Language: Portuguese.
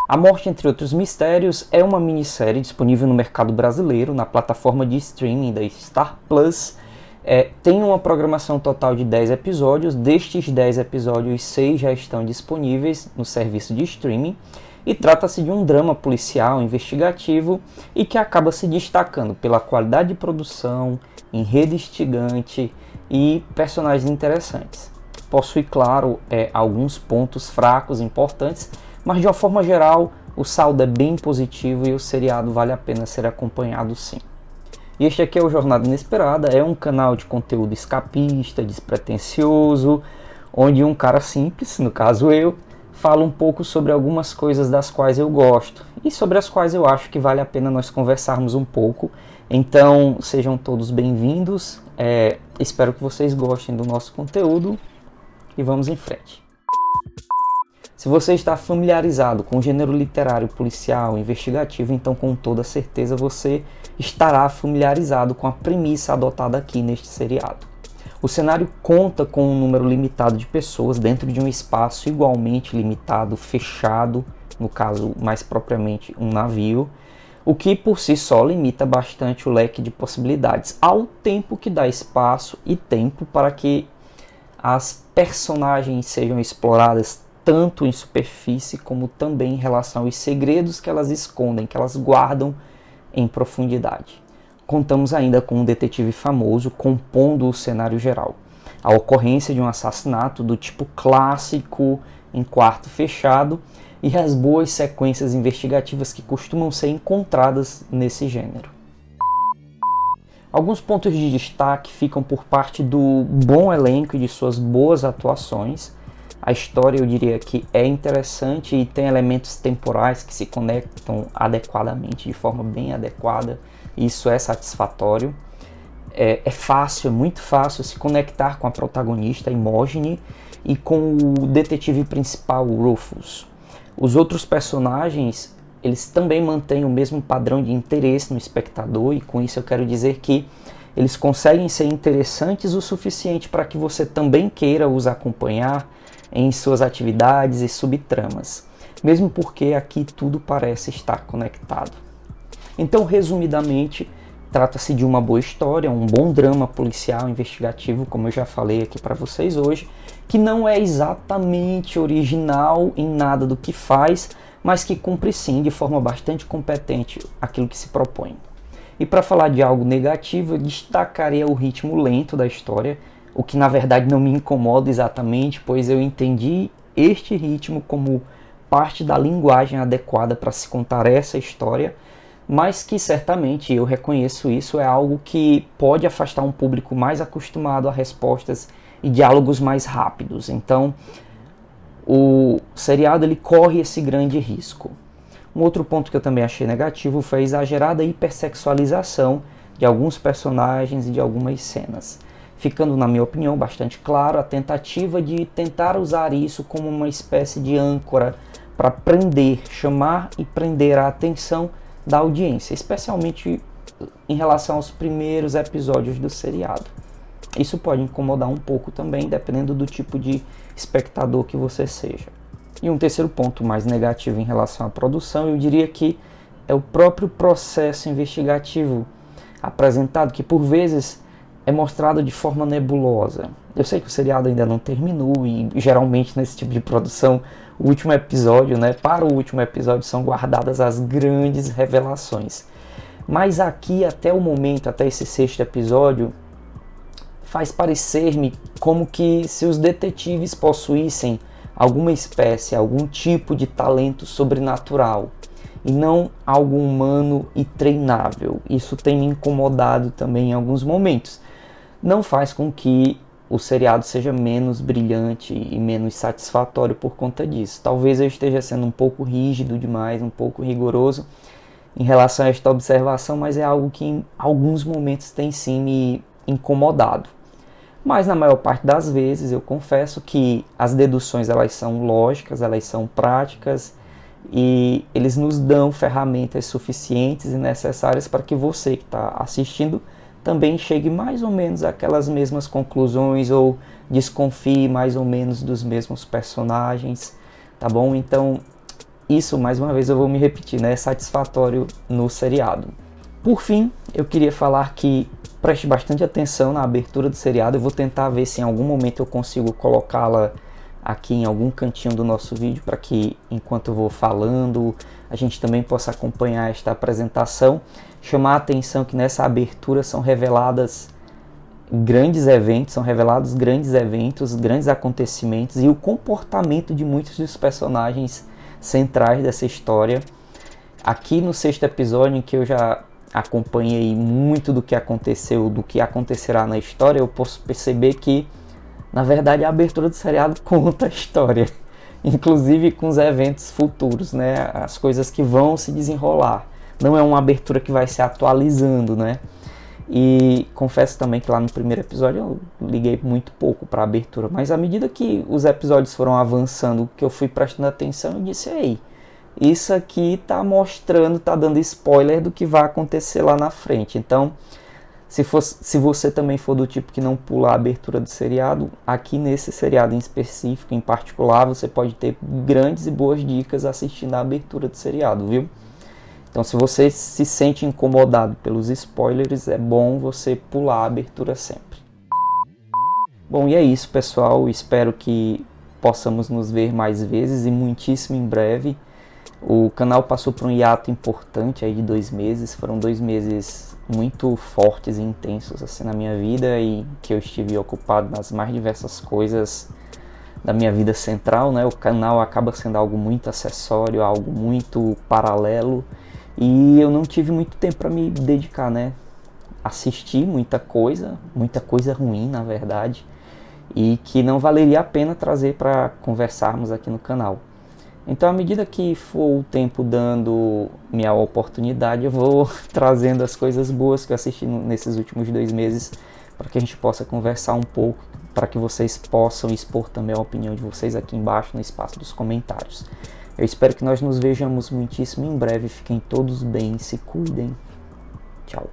A Morte entre Outros Mistérios é uma minissérie disponível no mercado brasileiro, na plataforma de streaming da Star Plus. Tem uma programação total de 10 episódios, destes 10 episódios, 6 já estão disponíveis no serviço de streaming, e trata-se de um drama policial investigativo e que acaba se destacando pela qualidade de produção, enredo instigante e personagens interessantes. Possui, claro, alguns pontos fracos importantes, mas de uma forma geral o saldo é bem positivo e o seriado vale a pena ser acompanhado sim. E este aqui é o Jornada Inesperada, é um canal de conteúdo escapista, despretensioso, onde um cara simples, no caso eu, fala um pouco sobre algumas coisas das quais eu gosto e sobre as quais eu acho que vale a pena nós conversarmos um pouco. Então sejam todos bem-vindos, espero que vocês gostem do nosso conteúdo e vamos em frente. Se você está familiarizado com o gênero literário policial investigativo, então com toda certeza você estará familiarizado com a premissa adotada aqui neste seriado. O cenário conta com um número limitado de pessoas dentro de um espaço igualmente limitado, fechado, no caso mais propriamente um navio, o que por si só limita bastante o leque de possibilidades, ao tempo que dá espaço e tempo para que as personagens sejam exploradas tanto em superfície como também em relação aos segredos que elas escondem, que elas guardam em profundidade. Contamos ainda com um detetive famoso compondo o cenário geral. A ocorrência de um assassinato do tipo clássico em quarto fechado e as boas sequências investigativas que costumam ser encontradas nesse gênero. Alguns pontos de destaque ficam por parte do bom elenco e de suas boas atuações. A história, eu diria que é interessante e tem elementos temporais que se conectam adequadamente, de forma bem adequada. Isso é satisfatório. É fácil, é muito fácil se conectar com a protagonista, Imogene, e com o detetive principal, Rufus. Os outros personagens, eles também mantêm o mesmo padrão de interesse no espectador, e com isso eu quero dizer que eles conseguem ser interessantes o suficiente para que você também queira os acompanhar em suas atividades e subtramas, mesmo porque aqui tudo parece estar conectado. Então, resumidamente, trata-se de uma boa história, um bom drama policial investigativo, como eu já falei aqui para vocês hoje, que não é exatamente original em nada do que faz, mas que cumpre sim de forma bastante competente aquilo que se propõe. E para falar de algo negativo, eu destacaria o ritmo lento da história, o que na verdade não me incomoda exatamente, pois eu entendi este ritmo como parte da linguagem adequada para se contar essa história, mas que certamente, eu reconheço isso, é algo que pode afastar um público mais acostumado a respostas e diálogos mais rápidos. Então, o seriado ele corre esse grande risco. Um outro ponto que eu também achei negativo foi a exagerada hipersexualização de alguns personagens e de algumas cenas, ficando, na minha opinião, bastante claro a tentativa de tentar usar isso como uma espécie de âncora para prender, chamar e prender a atenção da audiência, especialmente em relação aos primeiros episódios do seriado. Isso pode incomodar um pouco também, dependendo do tipo de espectador que você seja. E um terceiro ponto mais negativo em relação à produção, eu diria que é o próprio processo investigativo apresentado, que por vezes é mostrado de forma nebulosa. Eu sei que o seriado ainda não terminou e geralmente nesse tipo de produção o último episódio, para o último episódio são guardadas as grandes revelações. Mas aqui até o momento, até esse sexto episódio, faz parecer-me como que se os detetives possuíssem alguma espécie, algum tipo de talento sobrenatural e não algo humano e treinável. Isso tem me incomodado também em alguns momentos. Não faz com que o seriado seja menos brilhante e menos satisfatório por conta disso. Talvez eu esteja sendo um pouco rígido demais, um pouco rigoroso em relação a esta observação, mas é algo que em alguns momentos tem sim me incomodado. Mas na maior parte das vezes eu confesso que as deduções elas são lógicas, elas são práticas e eles nos dão ferramentas suficientes e necessárias para que você que está assistindo também chegue mais ou menos àquelas mesmas conclusões ou desconfie mais ou menos dos mesmos personagens, tá bom? Então isso, mais uma vez eu vou me repetir, né, é satisfatório no seriado. Por fim, eu queria falar que preste bastante atenção na abertura do seriado. Eu vou tentar ver se em algum momento eu consigo colocá-la aqui em algum cantinho do nosso vídeo, para que enquanto eu vou falando, a gente também possa acompanhar esta apresentação. Chamar a atenção que nessa abertura são revelados grandes eventos, grandes acontecimentos e o comportamento de muitos dos personagens centrais dessa história. Aqui no 6º episódio, em que eu já acompanhei muito do que aconteceu, do que acontecerá na história, eu posso perceber que, na verdade, a abertura do seriado conta a história, inclusive com os eventos futuros, né? As coisas que vão se desenrolar. Não é uma abertura que vai se atualizando, né? E confesso também que lá no primeiro episódio eu liguei muito pouco para a abertura, mas à medida que os episódios foram avançando, que eu fui prestando atenção, eu disse, ei, isso aqui tá mostrando, tá dando spoiler do que vai acontecer lá na frente. Então, se você também for do tipo que não pula a abertura do seriado, aqui nesse seriado em específico, em particular, você pode ter grandes e boas dicas assistindo a abertura do seriado, viu? Então, se você se sente incomodado pelos spoilers, é bom você pular a abertura sempre. Bom, e é isso, pessoal. Espero que possamos nos ver mais vezes e muitíssimo em breve. O canal passou por um hiato importante aí de 2 meses. Foram 2 meses muito fortes e intensos assim na minha vida, e que eu estive ocupado nas mais diversas coisas da minha vida central, né? O canal acaba sendo algo muito acessório, algo muito paralelo, e eu não tive muito tempo para me dedicar, né? Assisti muita coisa ruim, na verdade, e que não valeria a pena trazer para conversarmos aqui no canal. Então, à medida que for o tempo dando minha oportunidade, eu vou trazendo as coisas boas que eu assisti nesses últimos 2 meses, para que a gente possa conversar um pouco, para que vocês possam expor também a opinião de vocês aqui embaixo no espaço dos comentários. Eu espero que nós nos vejamos muitíssimo em breve. Fiquem todos bem, se cuidem. Tchau.